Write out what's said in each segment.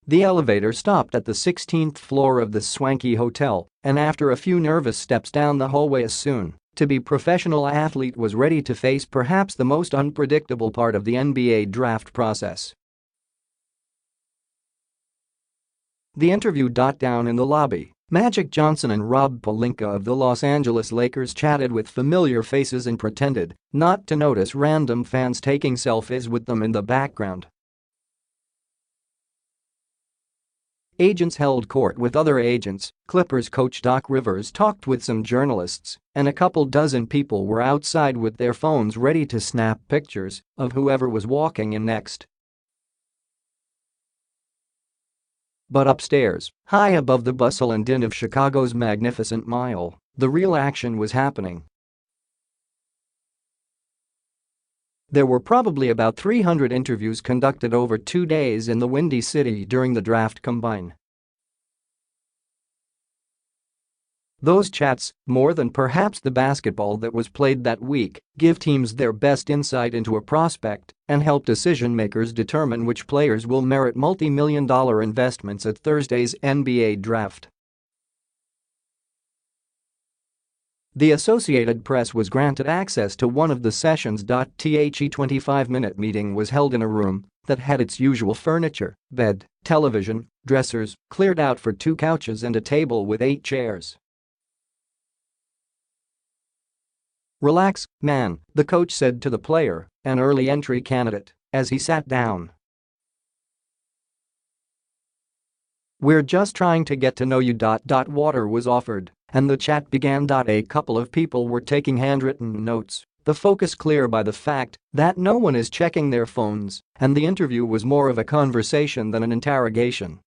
The elevator stopped at the 16th floor of the swanky hotel, and after a few nervous steps down the hallway, a soon-to-be professional athlete was ready to face perhaps the most unpredictable part of the NBA draft process. The interview. Down in the lobby, Magic Johnson and Rob Pelinka of the Los Angeles Lakers chatted with familiar faces and pretended not to notice random fans taking selfies with them in the background. Agents held court with other agents, Clippers coach Doc Rivers talked with some journalists, and a couple dozen people were outside with their phones ready to snap pictures of whoever was walking in next. But upstairs, high above the bustle and din of Chicago's Magnificent Mile, the real action was happening. There were probably about 300 interviews conducted over 2 days in the Windy City during the draft combine. Those chats, more than perhaps the basketball that was played that week, give teams their best insight into a prospect and help decision-makers determine which players will merit multi-million-dollar investments at Thursday's NBA draft. The Associated Press was granted access to one of the sessions. The 25-minute meeting was held in a room that had its usual furniture, bed, television, dressers, cleared out for 2 couches and a table with 8 chairs. "Relax, man," the coach said to the player, an early entry candidate, as he sat down. "We're just trying to get to know you. Water was offered, and the chat began. A couple of people were taking handwritten notes, the focus clear by the fact that no one is checking their phones, and the interview was more of a conversation than an interrogation.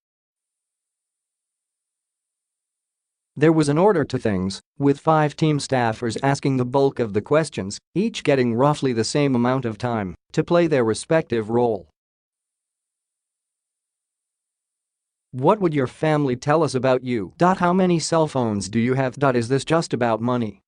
There was an order to things, with 5 team staffers asking the bulk of the questions, each getting roughly the same amount of time to play their respective role. "What would your family tell us about you? How many cell phones do you have? Is this just about money?"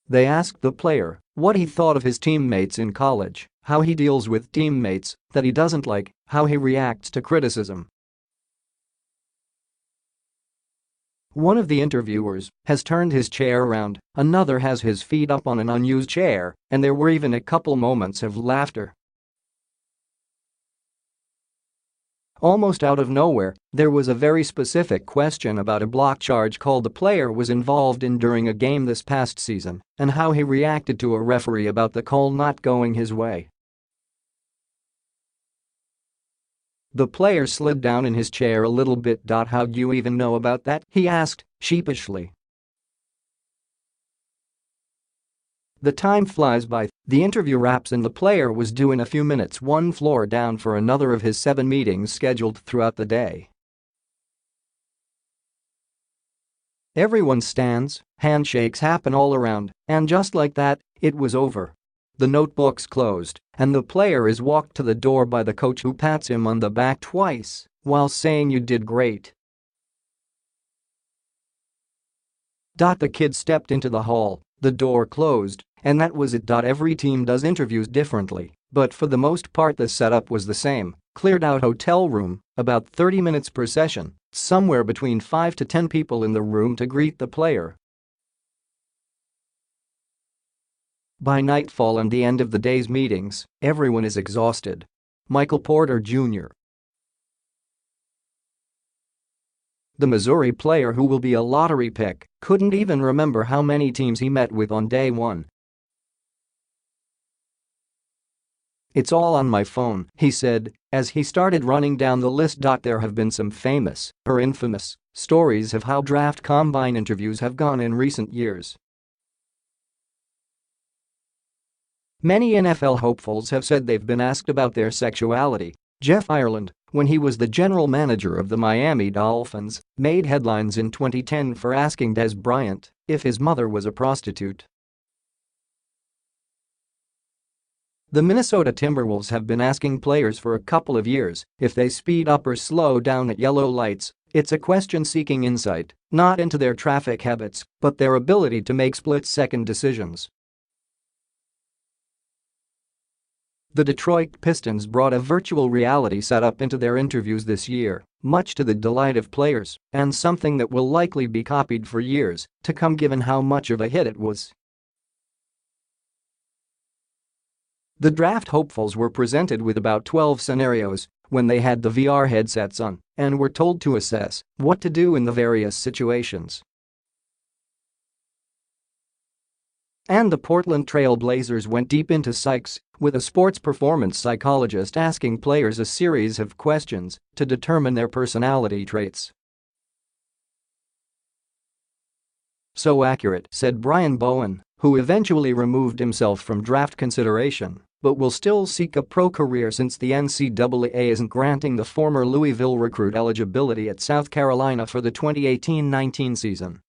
They asked the player what he thought of his teammates in college, how he deals with teammates that he doesn't like, how he reacts to criticism. One of the interviewers has turned his chair around, another has his feet up on an unused chair, and there were even a couple moments of laughter. Almost out of nowhere, there was a very specific question about a block charge call the player was involved in during a game this past season and how he reacted to a referee about the call not going his way. The player slid down in his chair a little bit. "How'd you even know about that?" he asked, sheepishly. The time flies by, the interview wraps and the player was due in a few minutes, one floor down for another of his 7 meetings scheduled throughout the day. Everyone stands, handshakes happen all around, and just like that, it was over. The notebook's closed, and the player is walked to the door by the coach who pats him on the back twice while saying "You did great." The kid stepped into the hall, the door closed, and that was it. Every team does interviews differently, but for the most part the setup was the same, cleared out hotel room, about 30 minutes per session, somewhere between 5 to 10 people in the room to greet the player. By nightfall and the end of the day's meetings, everyone is exhausted. Michael Porter Jr., the Missouri player who will be a lottery pick, couldn't even remember how many teams he met with on day 1. "It's all on my phone," he said, as he started running down the list. There have been some famous, or infamous, stories of how draft combine interviews have gone in recent years. Many NFL hopefuls have said they've been asked about their sexuality. Jeff Ireland, when he was the general manager of the Miami Dolphins, made headlines in 2010 for asking Des Bryant if his mother was a prostitute. The Minnesota Timberwolves have been asking players for a couple of years if they speed up or slow down at yellow lights. It's a question seeking insight, not into their traffic habits, but their ability to make split-second decisions. The Detroit Pistons brought a virtual reality setup into their interviews this year, much to the delight of players, and something that will likely be copied for years to come given how much of a hit it was. The draft hopefuls were presented with about 12 scenarios when they had the VR headsets on and were told to assess what to do in the various situations. And the Portland Trail Blazers went deep into psychs, with a sports performance psychologist asking players a series of questions to determine their personality traits. "So accurate," said Brian Bowen, who eventually removed himself from draft consideration but will still seek a pro career since the NCAA isn't granting the former Louisville recruit eligibility at South Carolina for the 2018-19 season.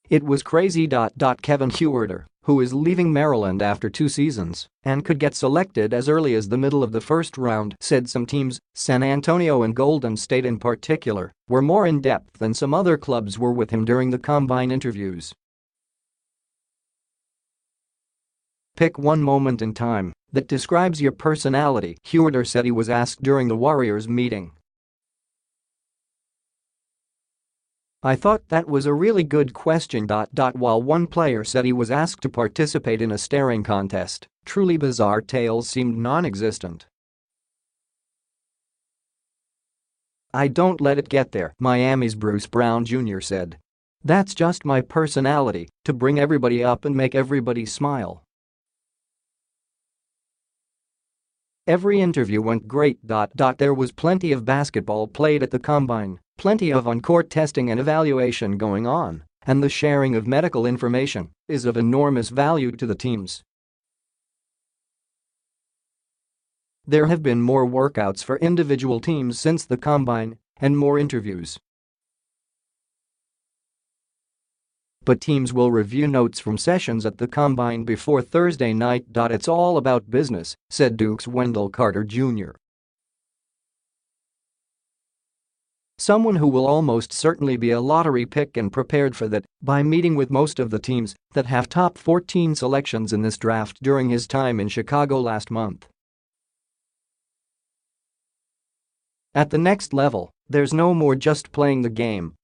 "It was crazy. Kevin Huerter, who is leaving Maryland after 2 seasons and could get selected as early as the middle of the first round, said some teams, San Antonio and Golden State in particular, were more in-depth than some other clubs were with him during the combine interviews. Pick one moment in time that describes your personality," Huerter said he was asked during the Warriors meeting. "I thought that was a really good question. While one player said he was asked to participate in a staring contest, truly bizarre tales seemed non-existent. I don't let it get there," Miami's Bruce Brown Jr. said. "That's just my personality, to bring everybody up and make everybody smile. Every interview went great. There was plenty of basketball played at the combine, plenty of on-court testing and evaluation going on, and the sharing of medical information is of enormous value to the teams. There have been more workouts for individual teams since the combine and more interviews. But teams will review notes from sessions at the combine before Thursday night. It's all about business," said Duke's Wendell Carter Jr. "Someone who will almost certainly be a lottery pick and prepared for that by meeting with most of the teams that have top 14 selections in this draft during his time in Chicago last month. At the next level, there's no more just playing the game,